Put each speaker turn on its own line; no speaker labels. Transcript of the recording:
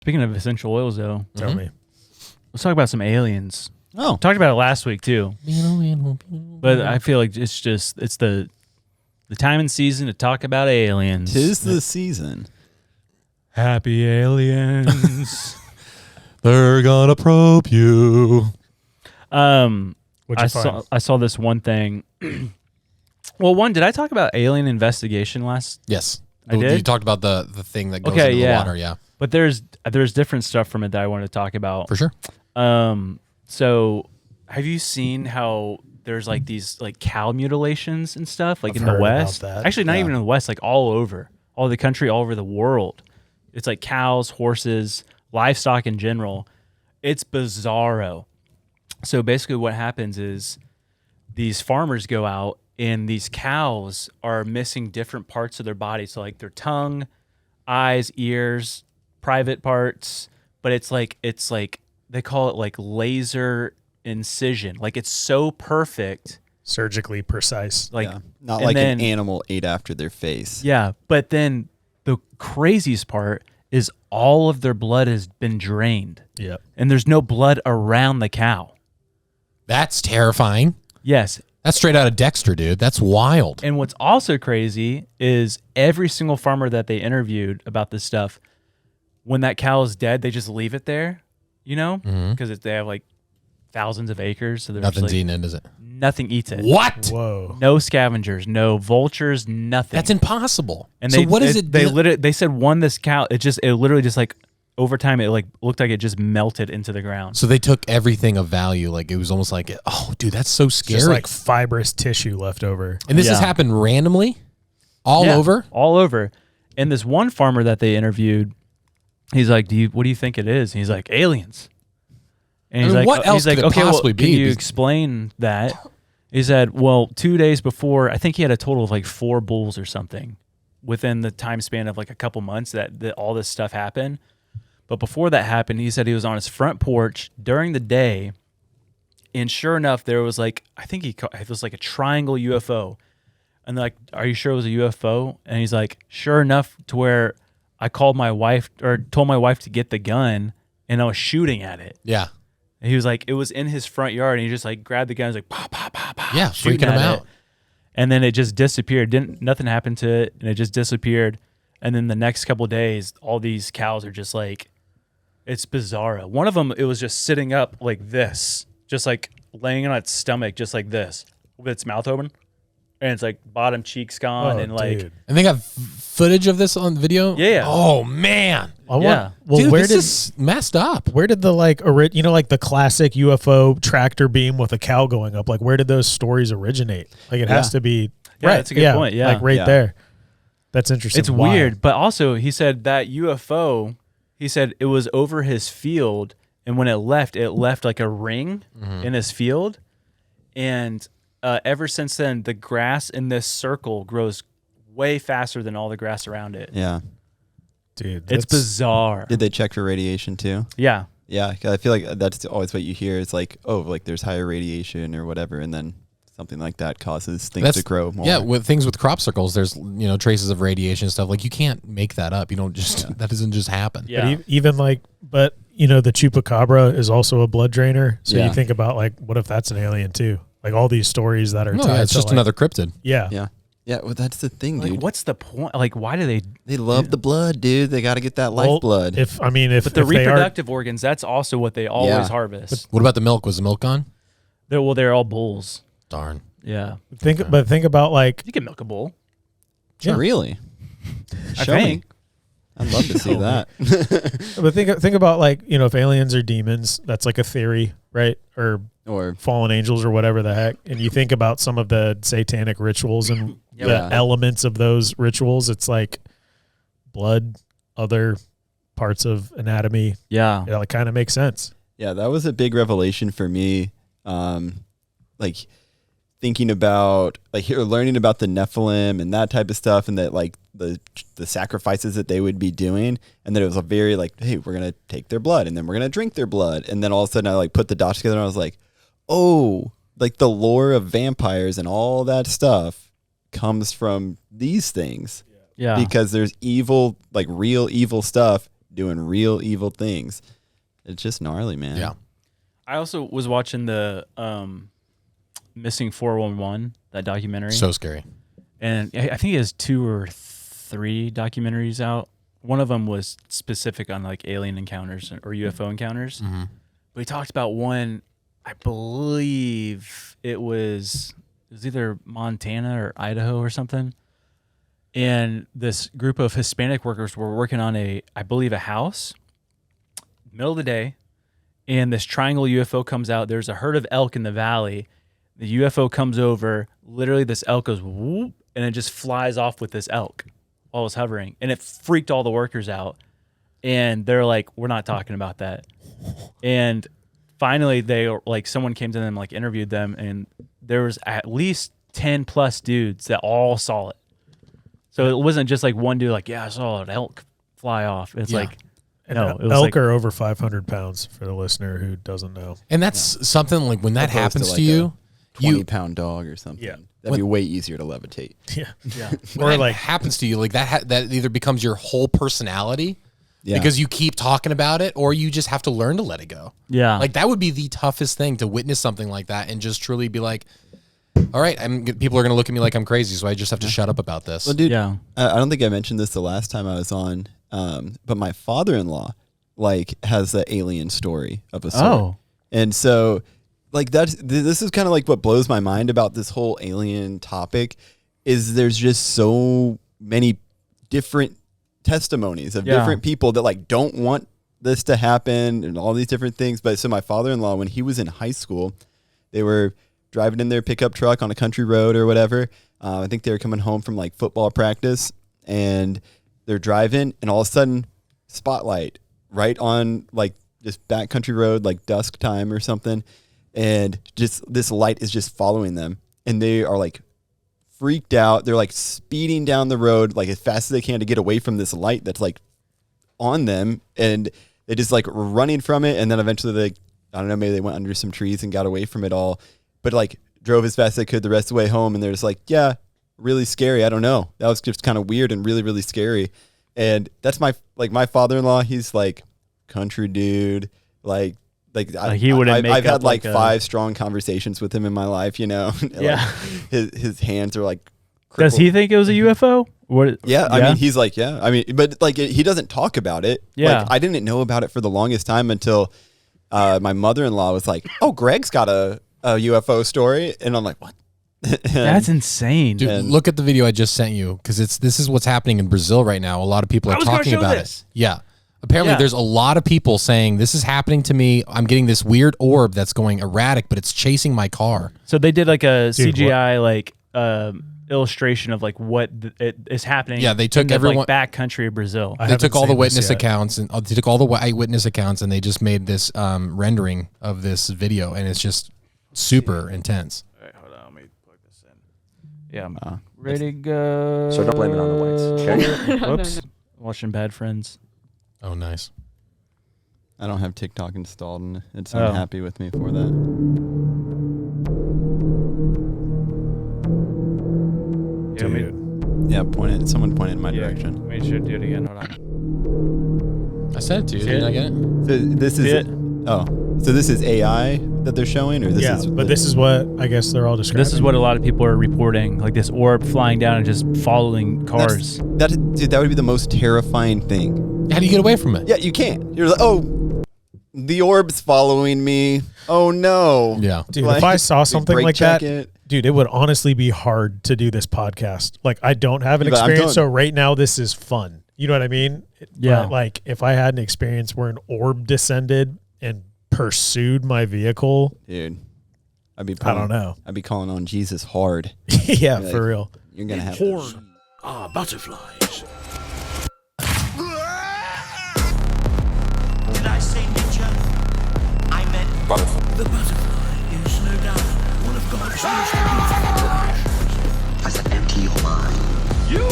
Speaking of essential oils, though,
Tell me.
let's talk about some aliens.
Oh,
Talked about it last week too, but I feel like it's the time and season to talk about aliens.
'tis the season.
Happy aliens.
They're gonna probe you.
I
What'd you find?
saw this one thing. Well, did I talk about alien investigation last?
Yes.
I did?
You talked about the thing that goes
Okay,
into
yeah.
the water, yeah.
But there's different stuff from it that I wanted to talk about.
For sure.
So have you seen how there's like these like cow mutilations and stuff like
I've
in the
heard about
West?
that.
Actually, not even in the West, like all over the country, all over the world. It's like cows, horses, livestock in general. It's bizarro. So basically what happens is these farmers go out and these cows are missing different parts of their body. So like their tongue, eyes, ears, private parts, but it's like they call it like laser incision. Like it's so perfect.
Surgically precise.
Like
Not
and
like
then-
an animal ate after their face.
Yeah, but then the craziest part is all of their blood has been drained.
Yep.
And there's no blood around the cow.
That's terrifying.
Yes.
That's straight out of Dexter, dude. That's wild.
And what's also crazy is every single farmer that they interviewed about this stuff, when that cow is dead, they just leave it there, you know, because they have like thousands of acres. So
Nothing's eating it, is it?
Nothing eats it.
What?
Whoa.
No scavengers, no vultures, nothing.
That's impossible.
And
so what is it?
They said this cow, it literally just like over time, it like looked like it just melted into the ground.
So they took everything of value. Like it was almost like, oh, dude, that's so scary.
Just like fibrous tissue left over.
And this has happened randomly, all over.
And this one farmer that they interviewed, he's like, what do you think it is? And he's like, aliens. And he's like,
what else could it possibly be?
Can you explain that? He said, well, 2 days before, I think he had a total of like 4 bulls or something within the time span of like a couple months that all this stuff happened. But before that happened, he said he was on his front porch during the day, and sure enough, there was like, I think it was like a triangle UFO. And they're like, are you sure it was a UFO? And he's like, sure enough, to where I called my wife or told my wife to get the gun, and I was shooting at it.
Yeah.
And he was like, it was in his front yard, and he just like grabbed the gun, and was like, pow, pow, pow, pow.
Yeah, freaking him out.
And then it just disappeared. Nothing happened to it, and it just disappeared. And then the next couple of days, all these cows are just like, it's bizarro. One of them, it was just sitting up like this, just like laying on its stomach, just like this, with its mouth open, and it's like bottom cheeks gone, and like,
dude.
And they got footage of this on video?
Yeah.
Oh, man.
Yeah.
Well,
Dude,
where
this
did
is messed up.
where did the like like the classic UFO tractor beam with a cow going up? Like where did those stories originate? Like it has to be
Yeah, that's a good point. Yeah.
like right
Yeah.
there. That's interesting.
it's
Why?
weird. But also, he said that UFO, he said it was over his field, and when it left like a ring in his field, and ever since then, the grass in this circle grows way faster than all the grass around it.
Yeah.
Dude,
It's
that's
bizarre.
Did they check for radiation too?
Yeah.
Yeah, 'cause I feel like that's always what you hear. It's like, oh, like there's higher radiation or whatever, and then something like that causes things to grow more.
Yeah, with things with crop circles, there's traces of radiation and stuff. Like you can't make that up. You don't just that doesn't just happen.
Yeah.
But even like, but the chupacabra is also a blood drainer. So
Yeah.
you think about like, what if that's an alien too? Like all these stories that are
No,
tied
yeah, it's
to,
just
like-
another cryptid.
Yeah.
Yeah. Yeah, well, that's the thing,
Like,
dude.
what's the point? Like, why do they?
They love the blood, dude. They got to get that
Well,
lifeblood.
If
But the
if they are,
reproductive organs, that's also what they always
Yeah.
harvest.
What about the milk? Was the milk gone?
They're all bulls.
Darn.
Yeah.
think about like,
You can milk a bull.
yeah.
Really?
I
Show me.
think.
I'd love to see that.
but think about like, if aliens are demons, that's like a theory, right? Or
Or
fallen angels or whatever the heck. And you think about some of the satanic rituals and
Yeah.
the elements of those rituals. It's like blood, other parts of anatomy.
Yeah.
It kind of makes sense.
yeah, that was a big revelation for me. Like thinking about learning about the Nephilim and that type of stuff, and that like the sacrifices that they would be doing, and that it was a very like, hey, we're gonna take their blood and then we're gonna drink their blood, and then all of a sudden I like put the dots together and I was like, oh, like the lore of vampires and all that stuff comes from these things.
Yeah.
Because there's evil, like real evil stuff doing real evil things. It's just gnarly, man.
Yeah.
I also was watching the Missing 411, that documentary.
So scary.
And I think he has 2 or 3 documentaries out. One of them was specific on like alien encounters or UFO encounters.
Mm-hmm.
But he talked about one, I believe it was either Montana or Idaho or something. And this group of Hispanic workers were working on I believe a house, middle of the day. And this triangle UFO comes out. There's a herd of elk in the valley. The UFO comes over. Literally, this elk goes whoop, and it just flies off with this elk while it was hovering. And it freaked all the workers out. And they're like, we're not talking about that. And finally, someone came to them, like interviewed them, and there was at least 10 plus dudes that all saw it. So it wasn't just like one dude, like, yeah, I saw an elk fly off. It's like, no, it was
elk are over 500 pounds for the listener who doesn't know.
And that's something like when that
Opposed
happens
to
to you,
20-pound dog or something.
Yeah.
That'd be way easier to levitate.
Yeah.
when
Or
that
like
happens to you, like that either becomes your whole personality
Yeah.
because you keep talking about it, or you just have to learn to let it go.
yeah.
Like that would be the toughest thing, to witness something like that and just truly be like, all right, people are going to look at me like I'm crazy, so I just have to shut up about this.
Well, dude,
Yeah.
I don't think I mentioned this the last time I was on, but my father-in-law has the alien story of a sort.
Oh.
And so like this is kind of like what blows my mind about this whole alien topic is there's just so many different testimonies of different people that like don't want this to happen and all these different things. But so my father-in-law, when he was in high school, they were driving in their pickup truck on a country road or whatever. I think they were coming home from like football practice, and they're driving, and all of a sudden spotlight right on like just back country road, like dusk time or something. And just this light is just following them, and they are like freaked out. They're like speeding down the road like as fast as they can to get away from this light that's like on them, and they just like running from it. And then eventually they, I don't know, maybe they went under some trees and got away from it all, but like drove as fast as they could the rest of the way home. And they're just like, yeah, really scary. I don't know. That was just kind of weird and really, really scary. And that's my father-in-law. He's like country dude. Like
he wouldn't make
I've
up
had like
like
5 strong conversations with him in my life, you know.
Yeah.
Like his hands are like
Does he think it was a UFO? What?
Yeah, I mean, he's like, yeah. I mean, but like he doesn't talk about it.
Yeah.
Like, I didn't know about it for the longest time until my mother-in-law was like, "Oh, Greg's got a UFO story," and I'm like, "What?"
That's insane.
Dude,
And-
look at the video I just sent you, because this is what's happening in Brazil right now. A lot of people
I
are
was gonna
talking
show
about
this.
it. Yeah. Apparently,
Yeah.
there's a lot of people saying, this is happening to me. I'm getting this weird orb that's going erratic, but it's chasing my car.
So they did like a
Dude,
CGI like illustration of like what is happening.
Yeah, they took
in the,
everyone-
like back country of Brazil.
I
They
haven't
took all the
seen this
witness
yet.
accounts, and they took all the eyewitness accounts, and they just made this rendering of this video, and it's just super intense.
All right, hold on, let me plug this in. Yeah, I'm ready to go.
So don't blame it on the whites, okay?
Whoops. Watching Bad Friends.
Oh, nice.
I don't have TikTok installed, and it's
Oh.
unhappy with me for that.
Yeah, let me-
Dude.
Yeah, someone point it in my
yeah,
direction.
Let me should do it again. Hold on.
I sent it to you.
See
Didn't
it?
I get it?
So this
See
is
it?
so this is AI that they're showing, or this
Yeah,
is
but this is what I guess they're all describing.
This is what a lot of people are reporting, like this orb flying down and just following cars.
that would be the most terrifying thing.
How do you get away from it?
Yeah, you can't. You're like, oh, the orb's following me. Oh no.
Yeah.
Dude,
Like,
if I saw
they
something
brake
like that,
check it.
dude, it would honestly be hard to do this podcast. Like, I don't have an
Yeah, but I'm
experience,
telling-
so right now this is fun. You know what I mean?
Yeah.
But, like, if I had an experience where an orb descended and pursued my vehicle,
Dude,
I don't know.
I'd be calling on Jesus hard.
Yeah,
Like,
for real.
You're gonna have
Horn.
Butterflies. Did I say ninja? I meant butterfly. The butterfly is no doubt one of God's most beautiful creations.
I said empty your mind.
You